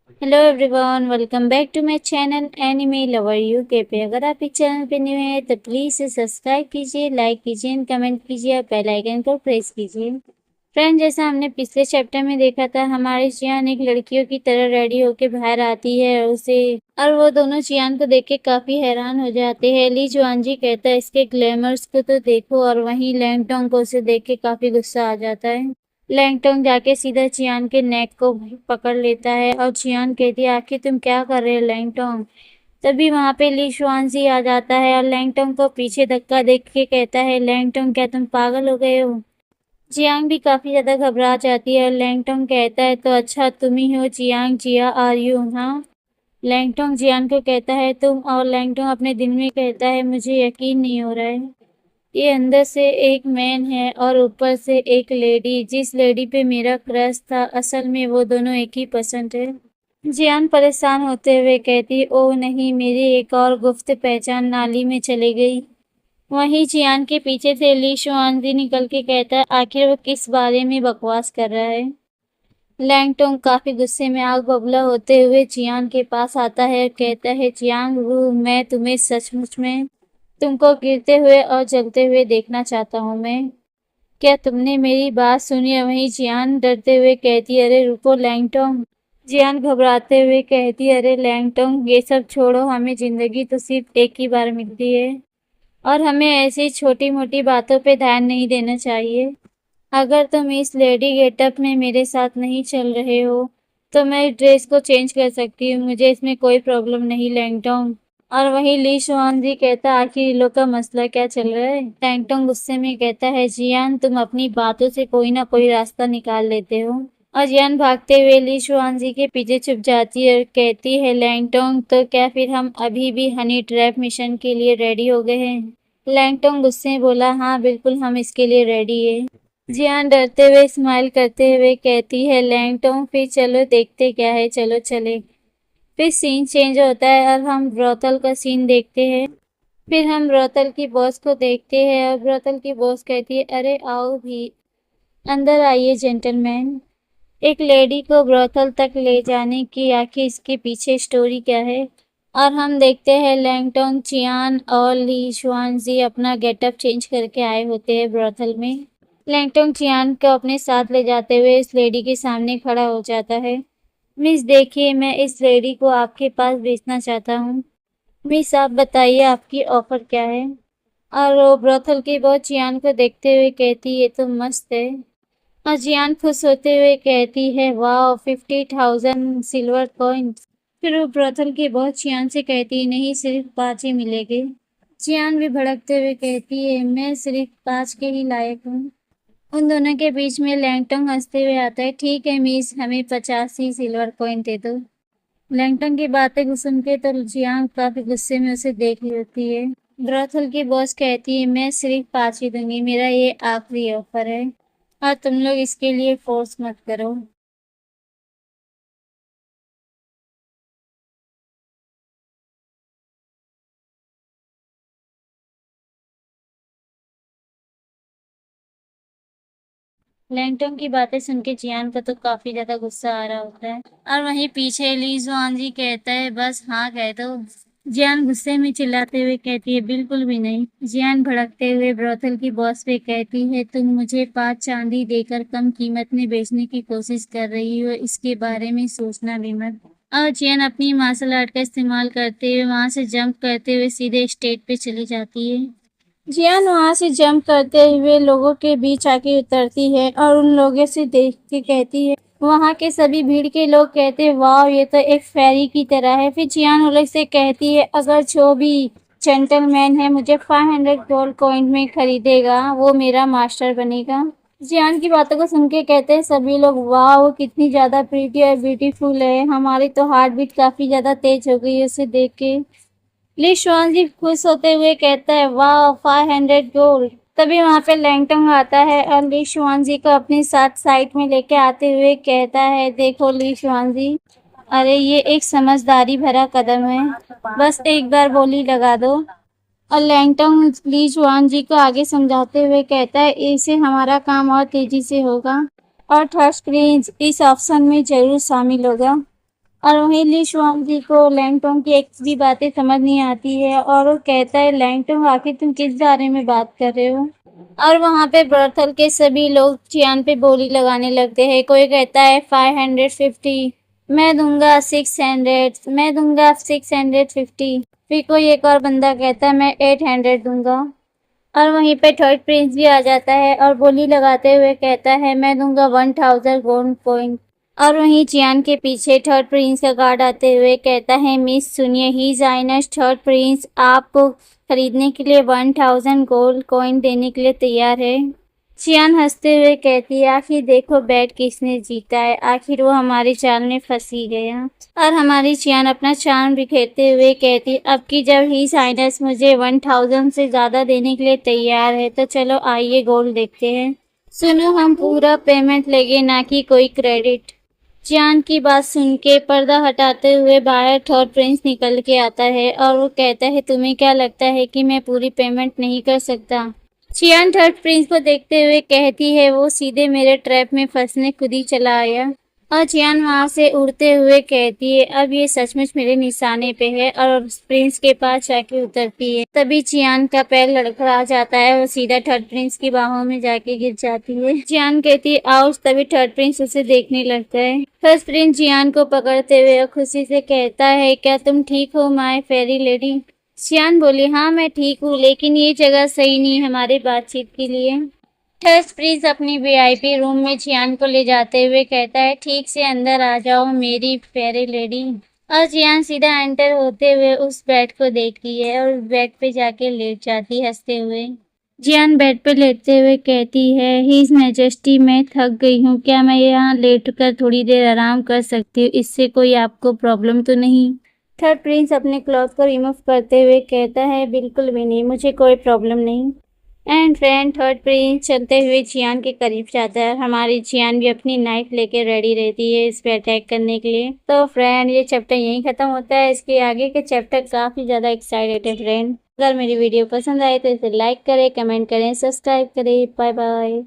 Hello everyone, welcome back to my channel anime lover UK पे। अगर आप इस चैनल पे न्यू हैं तो प्लीज़ इसे सब्सक्राइब कीजिए, लाइक कीजिए एंड कमेंट कीजिए और बेल आइकन को प्रेस कीजिए। फ्रेंड, जैसा हमने पिछले चैप्टर में देखा था, हमारी चियान एक लड़कियों की तरह रेडी होके बाहर आती है और वो दोनों चियान को देख के काफ़ी हैरान हो जाते हैं। ली जुआनजी कहता है इसके ग्लैमर्स को तो देखो, और वहीं लैंगटोंग को उसे देख के काफ़ी गुस्सा आ जाता है। लैंगटोंग जाके सीधा चियान के नेक को पकड़ लेता है और चियान कहती है आखिर तुम क्या कर रहे हो लैंगटोंग। तभी वहां पे ली शुआनजी आ जाता है और लैंगटोंग को पीछे धक्का देख के कहता है लैंगटोंग क्या तुम पागल हो गए हो। जियांग भी काफी ज्यादा घबरा जाती है और लैंगटोंग कहता है तो अच्छा तुम ही हो जियांग, जिया आर यू। हाँ, लैंगटोंग जियान को कहता है तुम, और लैंगटोंग अपने दिल में कहता है मुझे यकीन नहीं हो रहा है। ये अंदर से एक मैन है और ऊपर से एक लेडी। जिस लेडी पे मेरा क्रश था असल में वो दोनों एक ही पसंद है। जियान परेशान होते हुए कहती ओह नहीं, मेरी एक और गुप्त पहचान नाली में चली गई। वहीं जियान के पीछे से ली शुआनजी निकल के कहता है आखिर वो किस बारे में बकवास कर रहा है। लैंगटोंग काफी गुस्से में आग बबूला होते हुए जियान के पास आता है और कहता है जियांग वो मैं तुम्हें सचमुच में तुमको गिरते हुए और जलते हुए देखना चाहता हूँ मैं। क्या तुमने मेरी बात सुनी है? वहीं जियान डरते हुए कहती अरे रुको लैंगटोंग। जियान घबराते हुए कहती अरे लैंगटोंग ये सब छोड़ो, हमें जिंदगी तो सिर्फ एक ही बार मिलती है और हमें ऐसी छोटी मोटी बातों पे ध्यान नहीं देना चाहिए। अगर तुम इस लेडी गेटअप में मेरे साथ नहीं चल रहे हो तो मैं ड्रेस को चेंज कर सकती हूँ, मुझे इसमें कोई प्रॉब्लम नहीं लैंगटोंग। और वहीं ली शुआन जी कहता आखिर इन लोग का मसला क्या चल रहा है। लैंगटोंग गुस्से में कहता है जियान तुम अपनी बातों से कोई ना कोई रास्ता निकाल लेते हो। और जियान भागते हुए ली शुआन जी के पीछे छुप जाती है और कहती है लैंगटोंग तो क्या फिर हम अभी भी हनी ट्रैप मिशन के लिए रेडी हो गए हैं। लैंगटोंग गुस्से में बोला हाँ बिल्कुल हम इसके लिए रेडी है। जियान डरते हुए स्माइल करते हुए कहती है लैंगटोंग फिर चलो देखते क्या है, चलो चले। फिर सीन चेंज होता है और हम ब्रोथल का सीन देखते हैं। फिर हम ब्रोथल की बॉस को देखते हैं और ब्रोथल की बॉस कहती है अरे आओ भी अंदर आइए जेंटलमैन। एक लेडी को ब्रोथल तक ले जाने की आखिर इसके पीछे स्टोरी क्या है। और हम देखते हैं लैंगटोंग, चियान और ली शुआनजी अपना गेटअप चेंज करके आए होते हैं ब्रोथल में। लैंगटोंग चियान को अपने साथ ले जाते हुए इस लेडी के सामने खड़ा हो जाता है। मिस देखिए, मैं इस लेडी को आपके पास बेचना चाहता हूँ। मिस आप बताइए आपकी ऑफर क्या है। और वो ब्रोथल की बहुत जियान को देखते हुए कहती ये तो मस्त है। और जियान खुश होते हुए कहती है वाह 50,000 सिल्वर कॉइन्स। फिर वो ब्रोथल की बहुत जियान से कहती है नहीं सिर्फ 5 ही मिलेंगे। जियान भी भड़कते हुए कहती है मैं सिर्फ 5 के ही लायक हूँ। उन दोनों के बीच में लैंगटोंग हंसते हुए आता है ठीक है मिस, हमें 50 ही सिल्वर कॉइन दे दो। लैंगटन की बातें को सुन के तो जियांग काफी गुस्से में उसे देख रही होती है। ब्रोथल की बॉस कहती है मैं सिर्फ 5 ही दूंगी, मेरा ये आखिरी ऑफर है और तुम लोग इसके लिए फोर्स मत करो। लैंगटन की बातें सुन के जियान का तो काफी ज्यादा गुस्सा आ रहा होता है। और वहीं पीछे ली जुआनजी कहता है बस हाँ कह दो। जियान गुस्से में चिल्लाते हुए कहती है बिल्कुल भी नहीं। जियान भड़कते हुए ब्रोथल की बॉस पे कहती है तुम मुझे 5 चांदी देकर कम कीमत में बेचने की कोशिश कर रही हो, इसके बारे में सोचना भी मत। और जियान अपनी मार्शल आर्ट का इस्तेमाल करते हुए वहां से जंप करते हुए सीधे स्टेज पे चली जाती है। जियान वहां से जंप करते हुए लोगों के बीच आके उतरती है और उन लोगों से देख के कहती है वहां के सभी भीड़ के लोग कहते हैं वाह ये तो एक फेरी की तरह है। फिर जियान उन लोग से कहती है अगर जो भी जेंटलमैन है मुझे 500 गोल्ड कॉइन में खरीदेगा वो मेरा मास्टर बनेगा। जियान की बातों को सुन के कहते हैं सभी लोग वाह वो कितनी ज्यादा प्रीटी और ब्यूटीफुल है, हमारी तो हार्ट बीट काफी ज्यादा तेज हो गई है उसे देख के। ली शुआन जी खुश होते हुए कहता है वाह 500 गोल्ड। तभी वहां पे लैंगटोंग आता है और ली शुआन जी को अपने साथ साइड में लेके आते हुए कहता है देखो ली शुआन जी, अरे ये एक समझदारी भरा कदम है, बस एक बार बोली लगा दो। और लैंगटोंग ली शुआन जी को आगे समझाते हुए कहता है इससे हमारा काम और तेजी से होगा और थर्ड प्रिंस इस ऑप्शन में जरूर शामिल होगा। और वहीं ली शुआंग को लैंगटोंग की एक भी बातें समझ नहीं आती है और वो कहता है लैंगटोंग आखिर तुम किस बारे में बात कर रहे हो। और वहां पे बर्थल के सभी लोग चियान पे बोली लगाने लगते हैं। कोई कहता है 550, मैं दूंगा 600, मैं दूंगा 650। फिर कोई एक और बंदा कहता है मैं 800 दूंगा। और वहीं पे थर्ड प्रिंस भी आ जाता है और बोली लगाते हुए कहता है मैं दूंगा 1000 गोल्ड कॉइन। और वहीं चियान के पीछे थर्ड प्रिंस का गार्ड आते हुए कहता है मिस सुनिए, ही जाइनस थर्ड प्रिंस आपको खरीदने के लिए 1000 गोल्ड कॉइन देने के लिए तैयार है। चियान हंसते हुए कहती है आखिर देखो बैट किसने जीता है, आखिर वो हमारी चाल में फंस ही गया। और हमारी चियान अपना चार्म बिखेरते हुए कहती अब की जब ही साइनस मुझे 1000 से ज्यादा देने के लिए तैयार है तो चलो आइए गोल्ड देखते हैं। सुनो हम पूरा पेमेंट लेंगे ना कि कोई क्रेडिट। चियान की बात सुन के पर्दा हटाते हुए बाहर थर्ड प्रिंस निकल के आता है और वो कहता है तुम्हें क्या लगता है कि मैं पूरी पेमेंट नहीं कर सकता। चियान थर्ड प्रिंस को देखते हुए कहती है वो सीधे मेरे ट्रैप में फंसने खुद ही चला आया। और चियान वहां से उड़ते हुए कहती है अब ये सचमुच मेरे निशाने पे है और उस प्रिंस के पास जाके उतरती है। तभी चियान का पैर लड़खड़ा जाता है, वो सीधा थर्ड प्रिंस की बाहों में जाके गिर जाती है। चियान कहती है आउच, तभी थर्ड प्रिंस उसे देखने लगता है। थर्ड प्रिंस चियान को पकड़ते हुए खुशी से कहता है क्या तुम ठीक हो माय फेरी लेडी। चियान बोली हाँ मैं ठीक हूँ, लेकिन ये जगह सही नहीं है हमारी बातचीत के लिए। थर्ड प्रिंस अपनी वीआईपी रूम में चियान को ले जाते हुए कहता है ठीक से अंदर आ जाओ मेरी फेरी लेडी। और चियान सीधा एंटर होते हुए उस बेड को देखती है और उस बेड पे जाके लेट जाती है हंसते हुए। चियान बेड पे लेटते हुए कहती है हिज मैजेस्टी मैं थक गई हूँ, क्या मैं यहाँ लेट कर थोड़ी देर आराम कर सकती हूँ, इससे कोई आपको प्रॉब्लम तो नहीं। थर्ड प्रिंस अपने क्लॉथ को रिमूव करते हुए कहता है बिल्कुल भी नहीं, मुझे कोई प्रॉब्लम नहीं। एंड फ्रेंड थर्ड प्रिंस चलते हुए चियान के करीब जाता है। हमारी चियान भी अपनी नाइफ लेके रेडी रहती है इस पे अटैक करने के लिए। तो फ्रेंड ये चैप्टर यहीं खत्म होता है, इसके आगे के चैप्टर काफी ज्यादा एक्साइटेड है फ्रेंड। अगर मेरी वीडियो पसंद आए तो इसे लाइक करें, कमेंट करें, सब्सक्राइब करें। Bye bye.